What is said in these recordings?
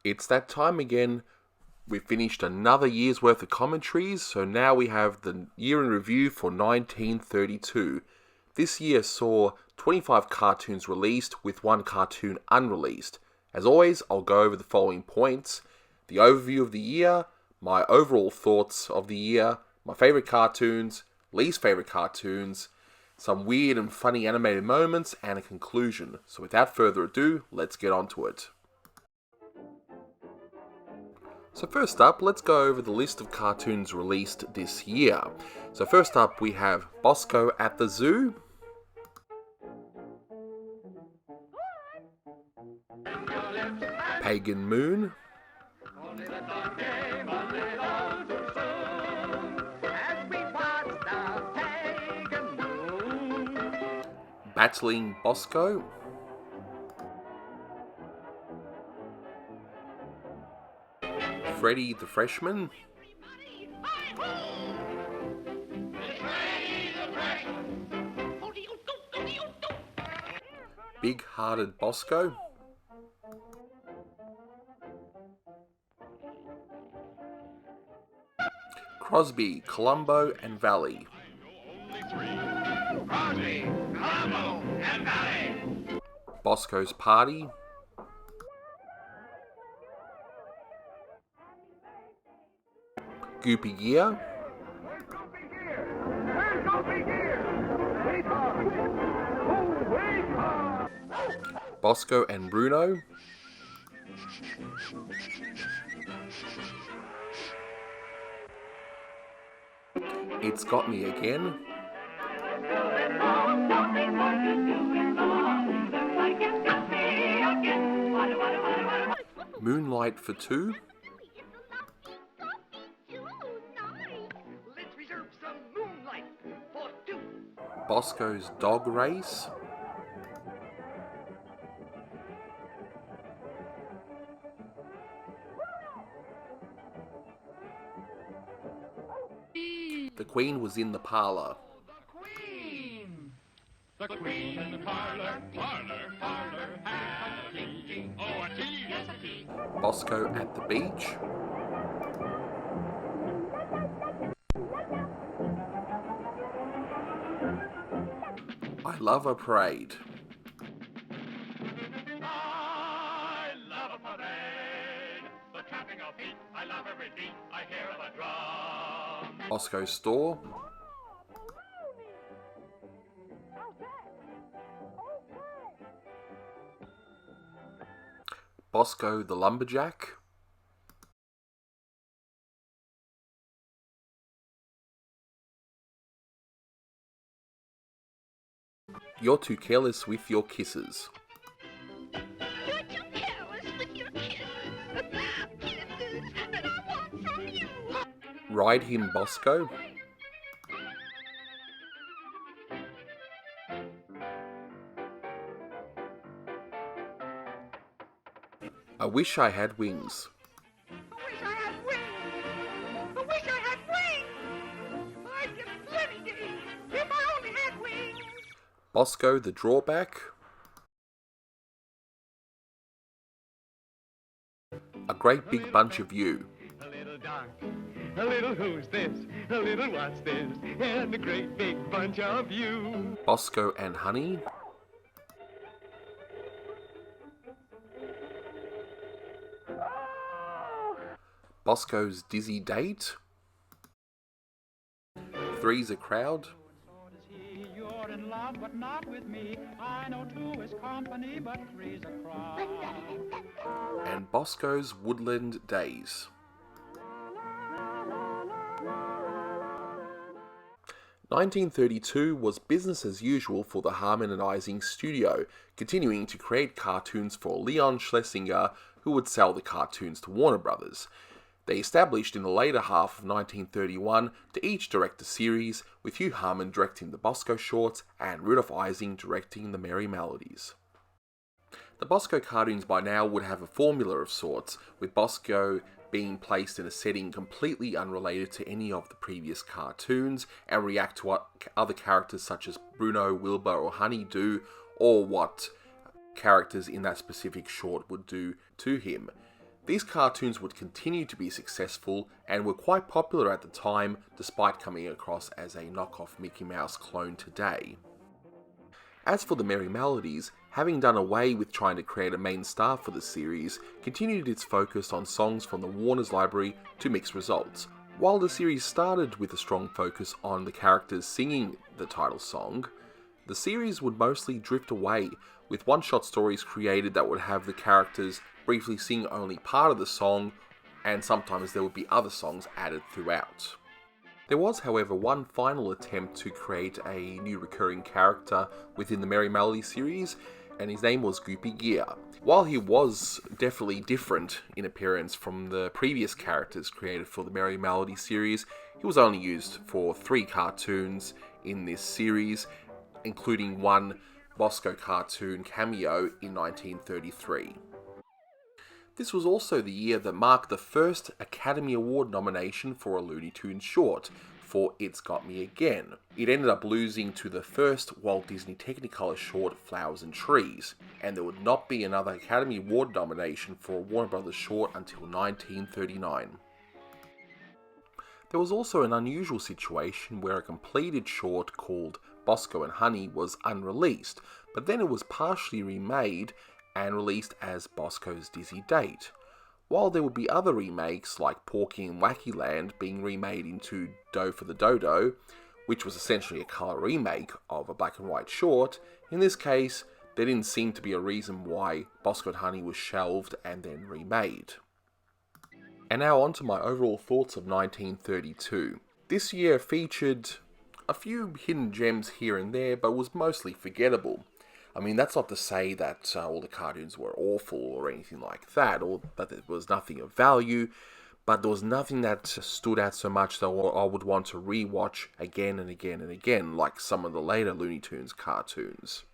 It's that time again. We've finished another year's worth of commentaries, so now we have the year in review for 1932. This year saw 25 cartoons released with one cartoon unreleased. As always, I'll go over the following points: the overview of the year, my overall thoughts of the year, my favourite cartoons, least favourite cartoons, some weird and funny animated moments, and a conclusion. So without further ado, let's get on to it. So first up, let's go over the list of cartoons released this year. So first up we have Bosko at the Zoo, Pagan Moon, Battling Bosko, Freddy the Freshman, Big-Hearted Bosko, Crosby, Columbo and Valley, Bosko's Party, Goopy Geer, Bosko and Bruno, It's Got Me Again, Moonlight for Two, Bosko's Dog Race, The Queen Was in the Parlour, The Queen in the parlor, have a tea. Oh, a tea, yes, a tea. Bosko at the Beach, I Love a Parade, I love a parade. The tramping of feet, I love every beat I hear of a drum. Bosko's Store, Bosko the Lumberjack, You're Too Careless with Your Kisses, You're too careless with your kisses. Kisses that I want from you. Ride Him Bosko, I Wish I Had Wings, I wish I had wings. I wish I had wings. I'd give plenty to eat if I only had wings. Bosko the Drawback, A Great Big Bunch of You, A little dark, a little who's this, a little what's this, and a great big bunch of you. Bosko and Honey, Bosko's Dizzy Date, Three's a Crowd, You're in love, but not with me. I know two is company, but three's a crowd. and Bosko's Woodland Days. "1932 was business as usual for the Harmonizing Studio, continuing to create cartoons for Leon Schlesinger, who would sell the cartoons to Warner Brothers. They established in the later half of 1931 to each direct a series, with Hugh Harman directing the Bosko shorts and Rudolph Ising directing the Merrie Melodies. The Bosko cartoons by now would have a formula of sorts, with Bosko being placed in a setting completely unrelated to any of the previous cartoons and react to what other characters such as Bruno, Wilbur or Honey do, or what characters in that specific short would do to him. These cartoons would continue to be successful and were quite popular at the time, despite coming across as a knockoff Mickey Mouse clone today. As for the Merrie Melodies, having done away with trying to create a main star for the series, continued its focus on songs from the Warner's library to mixed results. While the series started with a strong focus on the characters singing the title song, the series would mostly drift away, with one-shot stories created that would have the characters briefly sing only part of the song, and sometimes there would be other songs added throughout. There was, however, one final attempt to create a new recurring character within the Merrie Melodies series, and his name was Goopy Geer. While he was definitely different in appearance from the previous characters created for the Merrie Melodies series, he was only used for 3 cartoons in this series, including one Bosko cartoon cameo in 1933. This was also the year that marked the first Academy Award nomination for a Looney Tunes short, for It's Got Me Again. It ended up losing to the first Walt Disney Technicolor short, Flowers and Trees, and there would not be another Academy Award nomination for a Warner Brothers short until 1939. There was also an unusual situation where a completed short called Bosko and Honey was unreleased, but then it was partially remade and released as Bosko's Dizzy Date. While there would be other remakes like Porky and Wacky Land being remade into Doe for the Dodo, which was essentially a colour remake of a black and white short, in this case there didn't seem to be a reason why Bosko and Honey was shelved and then remade. And now on to my overall thoughts of 1932. This year featured a few hidden gems here and there, but was mostly forgettable. I mean, that's not to say that all the cartoons were awful or anything like that, or that there was nothing of value, but there was nothing that stood out so much that I would want to rewatch again and again and again, like some of the later Looney Tunes cartoons.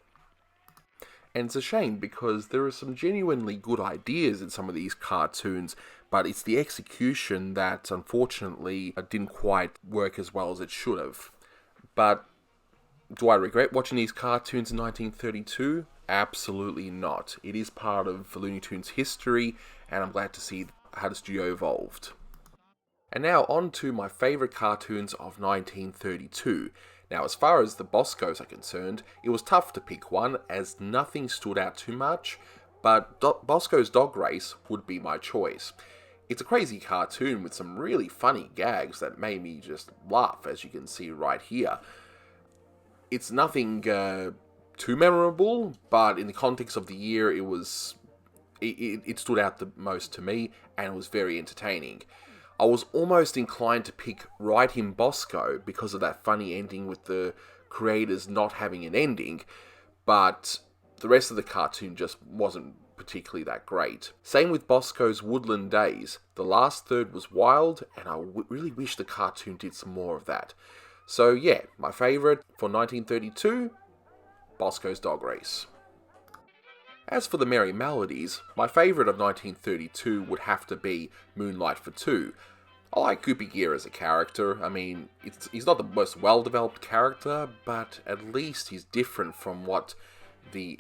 And it's a shame because there are some genuinely good ideas in some of these cartoons, but it's the execution that unfortunately didn't quite work as well as it should have. But do I regret watching these cartoons in 1932? Absolutely not. It is part of Looney Tunes history, and I'm glad to see how the studio evolved. And now on to my favourite cartoons of 1932. Now, as far as the Boskos are concerned, it was tough to pick one, as nothing stood out too much, but Bosko's Dog Race would be my choice. It's a crazy cartoon with some really funny gags that made me just laugh, as you can see right here. It's nothing too memorable, but in the context of the year, it stood out the most to me, and it was very entertaining. I was almost inclined to pick Write Him Bosko because of that funny ending with the creators not having an ending, but the rest of the cartoon just wasn't particularly that great. Same with Bosko's Woodland Days. The last third was wild, and I really wish the cartoon did some more of that. So yeah, my favourite for 1932, Bosko's Dog Race. As for the Merrie Melodies, my favourite of 1932 would have to be Moonlight for Two. I like Goopy Geer as a character. I mean, he's not the most well-developed character, but at least he's different from what the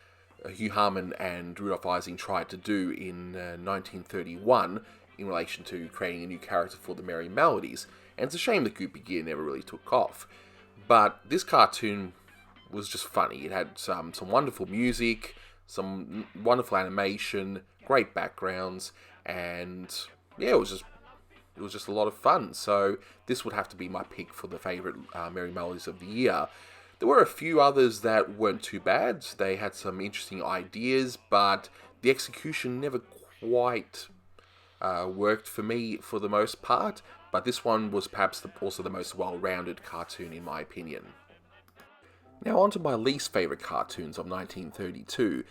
Hugh Harman and Rudolph Ising tried to do in 1931 in relation to creating a new character for the Merrie Melodies. And it's a shame that Goopy Geer never really took off. But this cartoon was just funny. It had some wonderful music, some wonderful animation, great backgrounds, and yeah, it was just a lot of fun. So this would have to be my pick for the favourite Merrie Melodies of the year. There were a few others that weren't too bad. They had some interesting ideas, but the execution never quite worked for me for the most part. But this one was perhaps also the most well-rounded cartoon in my opinion. Now on to my least favourite cartoons of 1932.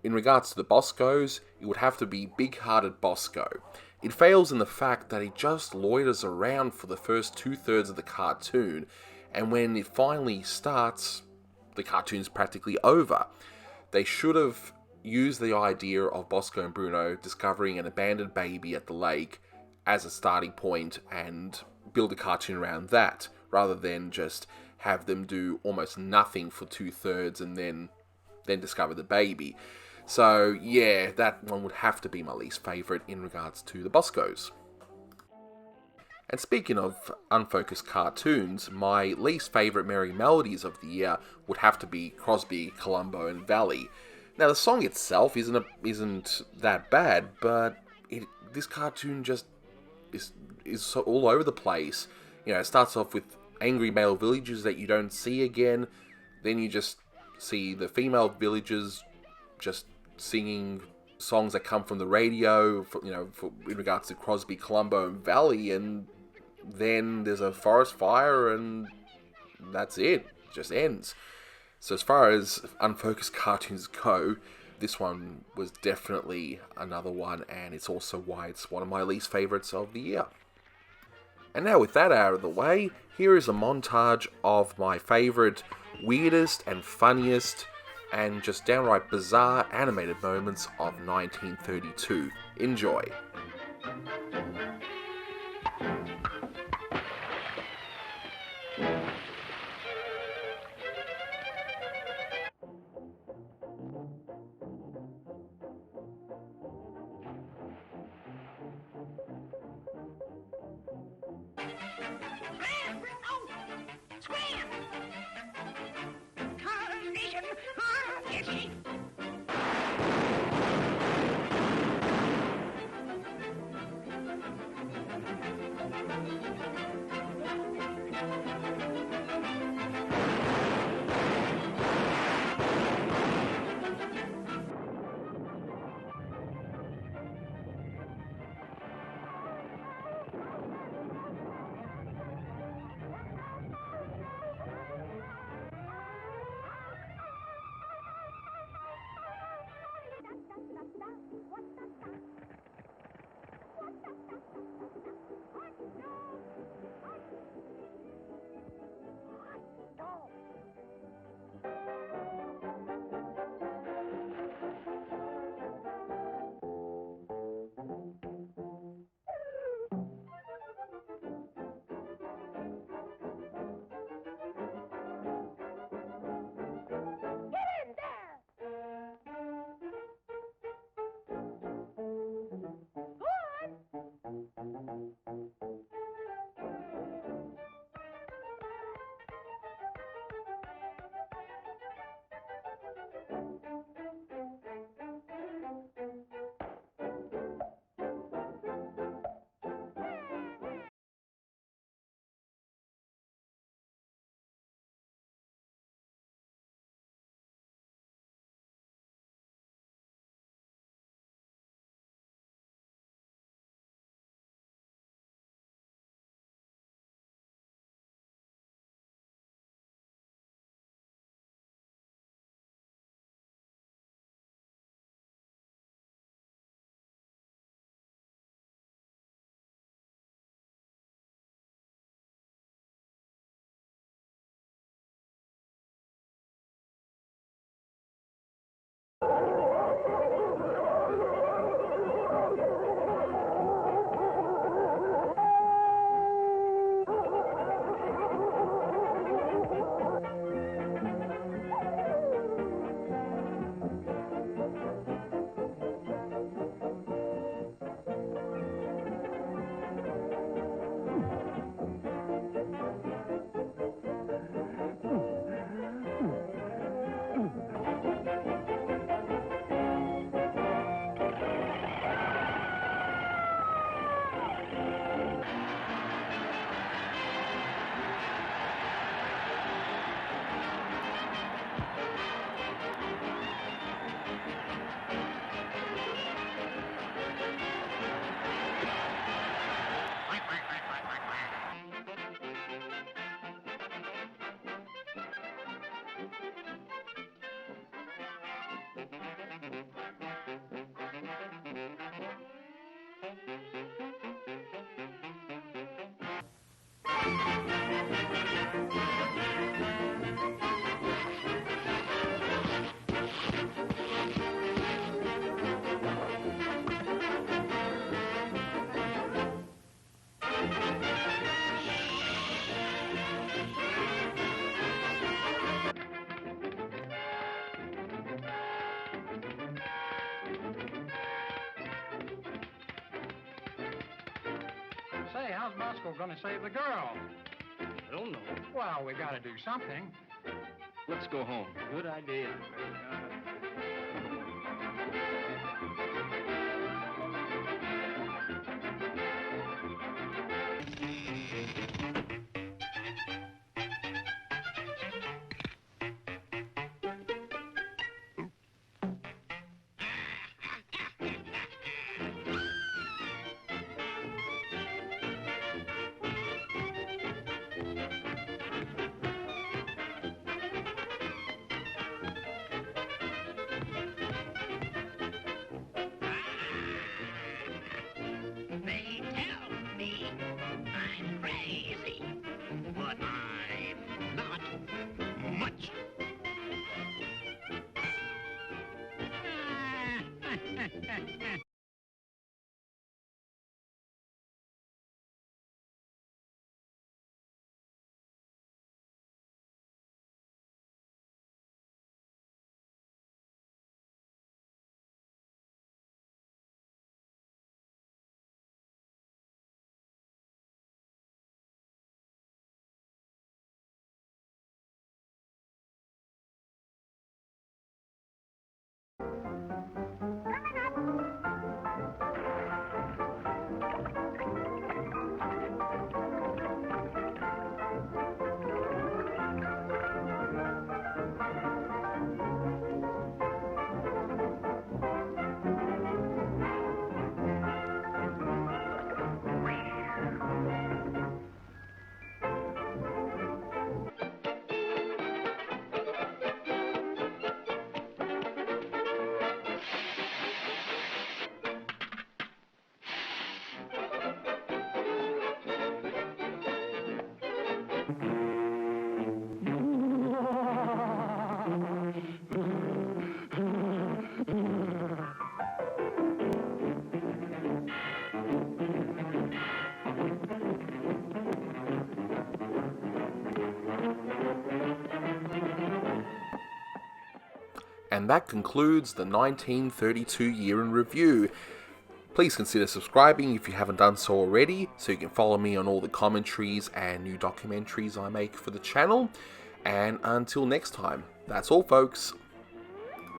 In regards to the Boskos, it would have to be Big-Hearted Bosko. It fails in the fact that he just loiters around for the first 2/3 of the cartoon, and when it finally starts, the cartoon's practically over. They should have used the idea of Bosko and Bruno discovering an abandoned baby at the lake as a starting point and build a cartoon around that, rather than just have them do almost nothing for 2/3 and then discover the baby. So yeah, that one would have to be my least favourite in regards to the Boskos. And speaking of unfocused cartoons, my least favourite Merrie Melodies of the year would have to be Crosby, Columbo and Valley. Now the song itself isn't that bad, but this cartoon just is so all over the place. You know, it starts off with angry male villagers that you don't see again, then you just see the female villagers just singing songs that come from the radio, in regards to Crosby, Columbo and Valley, and then there's a forest fire, and that's it. It just ends. So as far as unfocused cartoons go, this one was definitely another one, and it's also why it's one of my least favourites of the year. And now with that out of the way, here is a montage of my favourite, weirdest and funniest, and just downright bizarre animated moments of 1932. Enjoy. Scram! Collision! Ah, yes, he- Say, how's Bosko gonna save the girl? I don't know. Well, we gotta do something. Let's go home. Good idea. They tell me I'm crazy, but I'm not much. And that concludes the 1932 year in review. Please consider subscribing if you haven't done so already, so you can follow me on all the commentaries and new documentaries I make for the channel. And until next time, that's all folks.